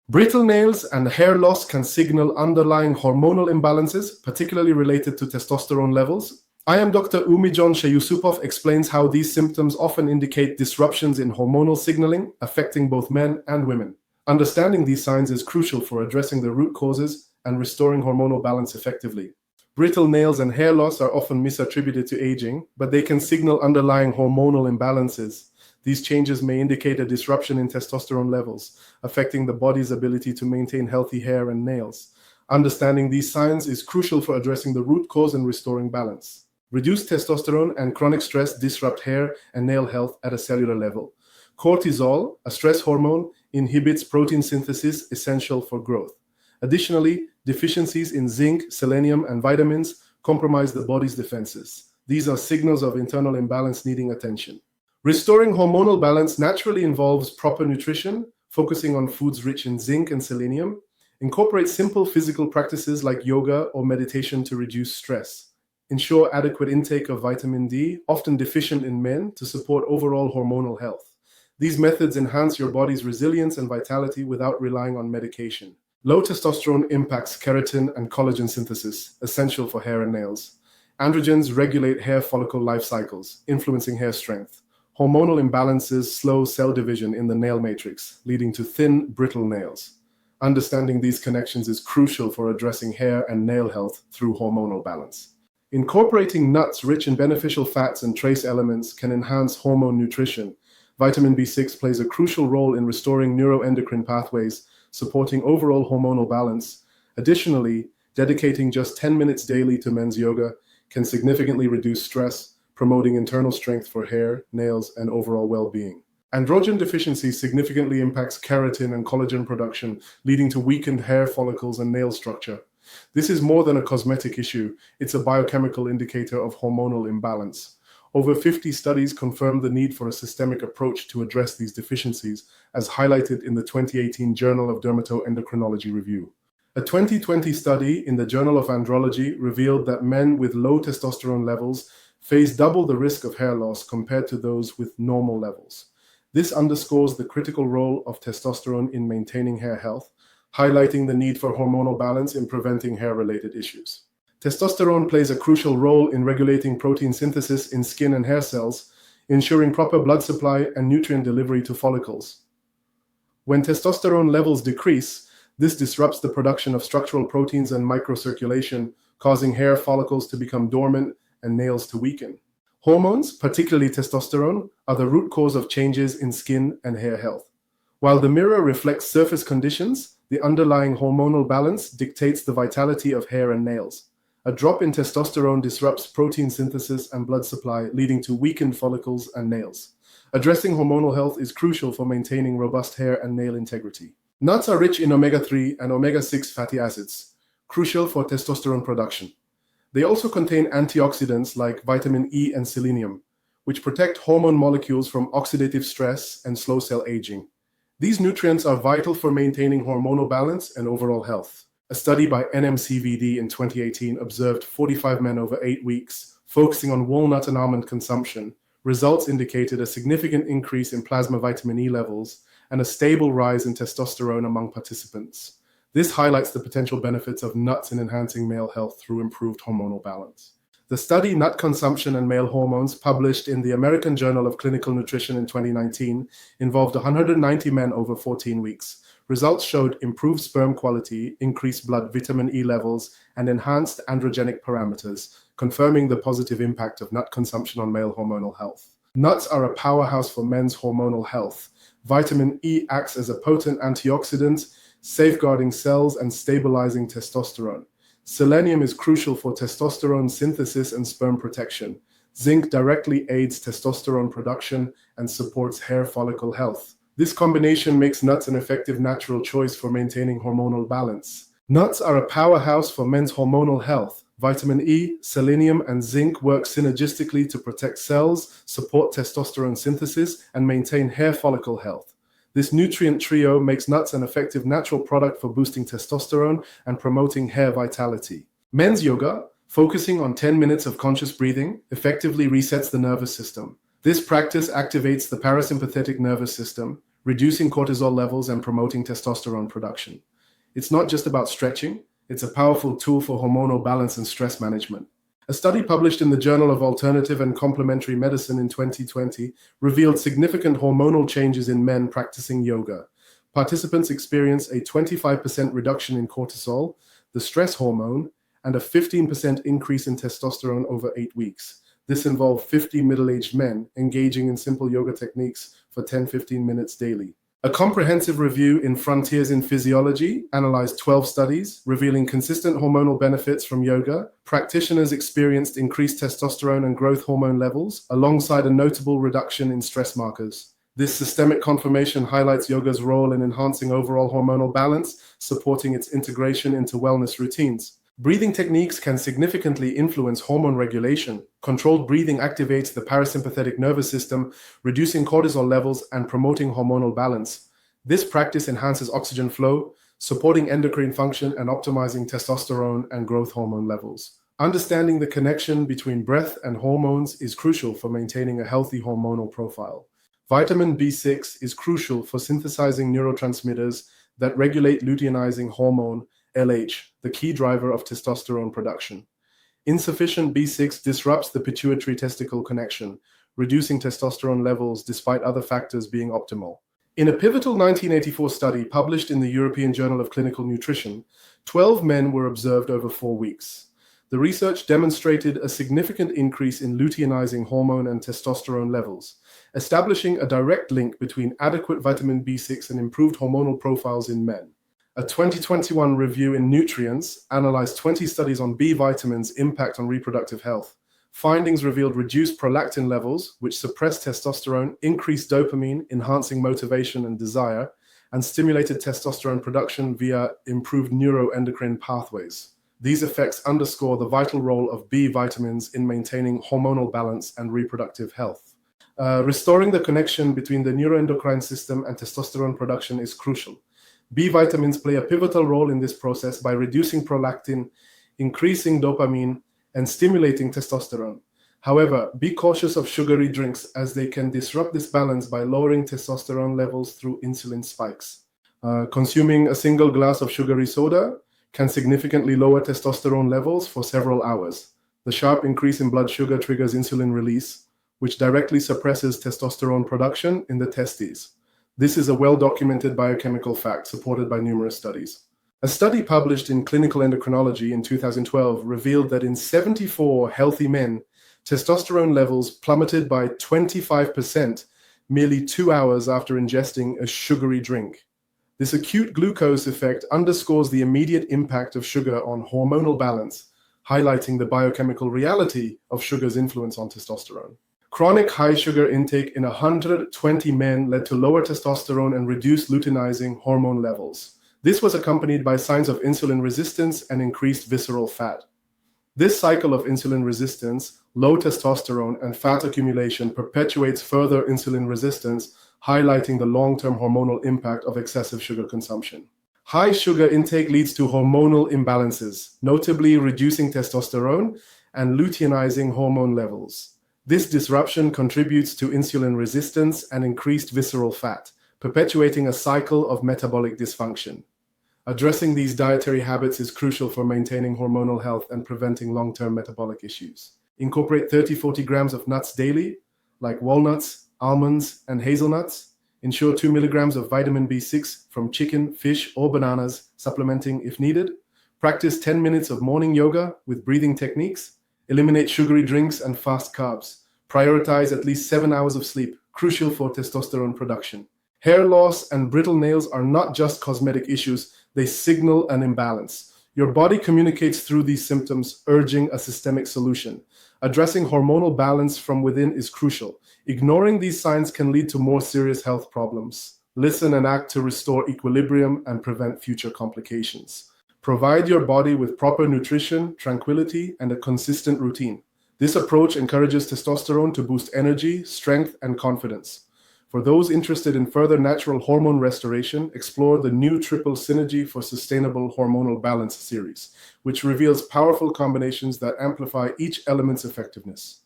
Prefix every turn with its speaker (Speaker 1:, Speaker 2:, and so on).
Speaker 1: Brittle nails and hair loss can signal underlying hormonal imbalances, particularly related to testosterone levels. I am Dr. Umidjon Shoyusupov explains how these symptoms often indicate disruptions in hormonal signaling affecting both men and women. Understanding these signs is crucial for addressing the root causes and restoring hormonal balance effectively. Brittle nails and hair loss are often misattributed to aging, but they can signal underlying hormonal imbalances. These changes may indicate a disruption in testosterone levels, affecting the body's ability to maintain healthy hair and nails. Understanding these signs is crucial for addressing the root cause and restoring balance. Reduced testosterone and chronic stress disrupt hair and nail health at a cellular level. Cortisol, a stress hormone, inhibits protein synthesis essential for growth. Additionally, deficiencies in zinc, selenium, and vitamins compromise the body's defenses. These are signals of internal imbalance needing attention. Restoring hormonal balance naturally involves proper nutrition, focusing on foods rich in zinc and selenium. Incorporate simple physical practices like yoga or meditation to reduce stress. Ensure adequate intake of vitamin D, often deficient in men, to support overall hormonal health. These methods enhance your body's resilience and vitality without relying on medication. Low testosterone impacts keratin and collagen synthesis, essential for hair and nails. Androgens regulate hair follicle life cycles, influencing hair strength. Hormonal imbalances slow cell division in the nail matrix, leading to thin, brittle nails. Understanding these connections is crucial for addressing hair and nail health through hormonal balance. Incorporating nuts rich in beneficial fats and trace elements can enhance hormone nutrition. Vitamin B6 plays a crucial role in restoring neuroendocrine pathways, supporting overall hormonal balance. Additionally, dedicating just 10 minutes daily to men's yoga can significantly reduce stress, promoting internal strength for hair, nails, and overall well-being. Androgen deficiency significantly impacts keratin and collagen production, leading to weakened hair follicles and nail structure. This is more than a cosmetic issue, it's a biochemical indicator of hormonal imbalance. Over 50 studies confirm the need for a systemic approach to address these deficiencies, as highlighted in the 2018 Journal of Dermatoendocrinology review. A 2020 study in the Journal of Andrology revealed that men with low testosterone levels face double the risk of hair loss compared to those with normal levels. This underscores the critical role of testosterone in maintaining hair health, highlighting the need for hormonal balance in preventing hair-related issues. Testosterone plays a crucial role in regulating protein synthesis in skin and hair cells, ensuring proper blood supply and nutrient delivery to follicles. When testosterone levels decrease, this disrupts the production of structural proteins and microcirculation, causing hair follicles to become dormant and nails to weaken. Hormones, particularly testosterone, are the root cause of changes in skin and hair health. While the mirror reflects surface conditions, the underlying hormonal balance dictates the vitality of hair and nails. A drop in testosterone disrupts protein synthesis and blood supply, leading to weakened follicles and nails. Addressing hormonal health is crucial for maintaining robust hair and nail integrity. Nuts are rich in omega-3 and omega-6 fatty acids, crucial for testosterone production. They also contain antioxidants like vitamin E and selenium, which protect hormone molecules from oxidative stress and slow cell aging. These nutrients are vital for maintaining hormonal balance and overall health. A study by NMCVD in 2018 observed 45 men over 8 weeks, focusing on walnut and almond consumption. Results indicated a significant increase in plasma vitamin E levels and a stable rise in testosterone among participants. This highlights the potential benefits of nuts in enhancing male health through improved hormonal balance. The study Nut Consumption and Male Hormones, published in the American Journal of Clinical Nutrition in 2019, involved 190 men over 14 weeks. Results showed improved sperm quality, increased blood vitamin E levels, and enhanced androgenic parameters, confirming the positive impact of nut consumption on male hormonal health. Nuts are a powerhouse for men's hormonal health. Vitamin E acts as a potent antioxidant, safeguarding cells and stabilizing testosterone. Selenium is crucial for testosterone synthesis and sperm protection. Zinc directly aids testosterone production and supports hair follicle health. This combination makes nuts an effective natural choice for maintaining hormonal balance. Nuts are a powerhouse for men's hormonal health. Vitamin E, selenium, and zinc work synergistically to protect cells, support testosterone synthesis, and maintain hair follicle health. This nutrient trio makes nuts an effective natural product for boosting testosterone and promoting hair vitality. Men's yoga, focusing on 10 minutes of conscious breathing, effectively resets the nervous system. This practice activates the parasympathetic nervous system, reducing cortisol levels and promoting testosterone production. It's not just about stretching, it's a powerful tool for hormonal balance and stress management. A study published in the Journal of Alternative and Complementary Medicine in 2020 revealed significant hormonal changes in men practicing yoga. Participants experienced a 25% reduction in cortisol, the stress hormone, and a 15% increase in testosterone over 8 weeks. This involved 50 middle-aged men engaging in simple yoga techniques for 10-15 minutes daily. A comprehensive review in Frontiers in Physiology analyzed 12 studies, revealing consistent hormonal benefits from yoga. Practitioners experienced increased testosterone and growth hormone levels, alongside a notable reduction in stress markers. This systemic confirmation highlights yoga's role in enhancing overall hormonal balance, supporting its integration into wellness routines. Breathing techniques can significantly influence hormone regulation. Controlled breathing activates the parasympathetic nervous system, reducing cortisol levels and promoting hormonal balance. This practice enhances oxygen flow, supporting endocrine function and optimizing testosterone and growth hormone levels. Understanding the connection between breath and hormones is crucial for maintaining a healthy hormonal profile. Vitamin B6 is crucial for synthesizing neurotransmitters that regulate luteinizing hormone, LH, the key driver of testosterone production. Insufficient B6 disrupts the pituitary-testicle connection, reducing testosterone levels despite other factors being optimal. In a pivotal 1984 study published in the European Journal of Clinical Nutrition, 12 men were observed over 4 weeks. The research demonstrated a significant increase in luteinizing hormone and testosterone levels, establishing a direct link between adequate vitamin B6 and improved hormonal profiles in men. A 2021 review in Nutrients analyzed 20 studies on B vitamins' impact on reproductive health. Findings revealed reduced prolactin levels, which suppressed testosterone, increased dopamine, enhancing motivation and desire, and stimulated testosterone production via improved neuroendocrine pathways. These effects underscore the vital role of B vitamins in maintaining hormonal balance and reproductive health. Restoring the connection between the neuroendocrine system and testosterone production is crucial. B vitamins play a pivotal role in this process by reducing prolactin, increasing dopamine, and stimulating testosterone. However, be cautious of sugary drinks as they can disrupt this balance by lowering testosterone levels through insulin spikes. Consuming a single glass of sugary soda can significantly lower testosterone levels for several hours. The sharp increase in blood sugar triggers insulin release, which directly suppresses testosterone production in the testes. This is a well-documented biochemical fact supported by numerous studies. A study published in Clinical Endocrinology in 2012 revealed that in 74 healthy men, testosterone levels plummeted by 25% merely 2 hours after ingesting a sugary drink. This acute glucose effect underscores the immediate impact of sugar on hormonal balance, highlighting the biochemical reality of sugar's influence on testosterone. Chronic high sugar intake in 120 men led to lower testosterone and reduced luteinizing hormone levels. This was accompanied by signs of insulin resistance and increased visceral fat. This cycle of insulin resistance, low testosterone, and fat accumulation perpetuates further insulin resistance, highlighting the long-term hormonal impact of excessive sugar consumption. High sugar intake leads to hormonal imbalances, notably reducing testosterone and luteinizing hormone levels. This disruption contributes to insulin resistance and increased visceral fat, perpetuating a cycle of metabolic dysfunction. Addressing these dietary habits is crucial for maintaining hormonal health and preventing long-term metabolic issues. Incorporate 30-40 grams of nuts daily, like walnuts, almonds, and hazelnuts. Ensure 2 milligrams of vitamin B6 from chicken, fish, or bananas, supplementing if needed. Practice 10 minutes of morning yoga with breathing techniques. Eliminate sugary drinks and fast carbs. Prioritize at least 7 hours of sleep, crucial for testosterone production. Hair loss and brittle nails are not just cosmetic issues, they signal an imbalance. Your body communicates through these symptoms, urging a systemic solution. Addressing hormonal balance from within is crucial. Ignoring these signs can lead to more serious health problems. Listen and act to restore equilibrium and prevent future complications. Provide your body with proper nutrition, tranquility, and a consistent routine. This approach encourages testosterone to boost energy, strength, and confidence. For those interested in further natural hormone restoration, explore the new Triple Synergy for Sustainable Hormonal Balance series, which reveals powerful combinations that amplify each element's effectiveness.